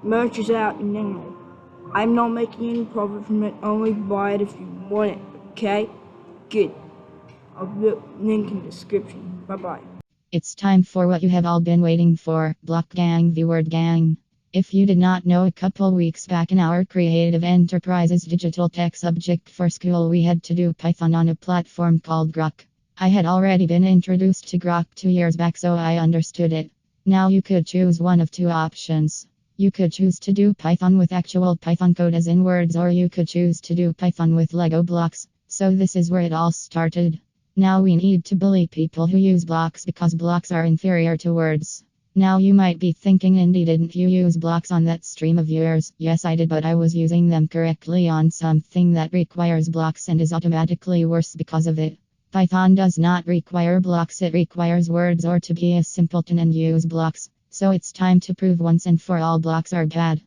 Merch is out now. I'm not making any profit from it, only buy it if you want it, okay? Good. I'll put link in the description. Bye bye. It's time for what you have all been waiting for, Block Gang the Word Gang. If you did not know, a couple weeks back in our Creative Enterprises digital tech subject for school, we had to do Python on a platform called Grok. I had already been introduced to Grok 2 years back, so I understood it. Now you could choose one of two options. You could choose to do Python with actual Python code as in words, or you could choose to do Python with Lego blocks. So this is where it all started. Now we need to bully people who use blocks because blocks are inferior to words. Now you might be thinking, Indy, didn't you use blocks on that stream of yours? Yes, I did, but I was using them correctly on something that requires blocks and is automatically worse because of it. Python does not require blocks, it requires words or to be a simpleton and use blocks. So it's time to prove once and for all blocks are bad.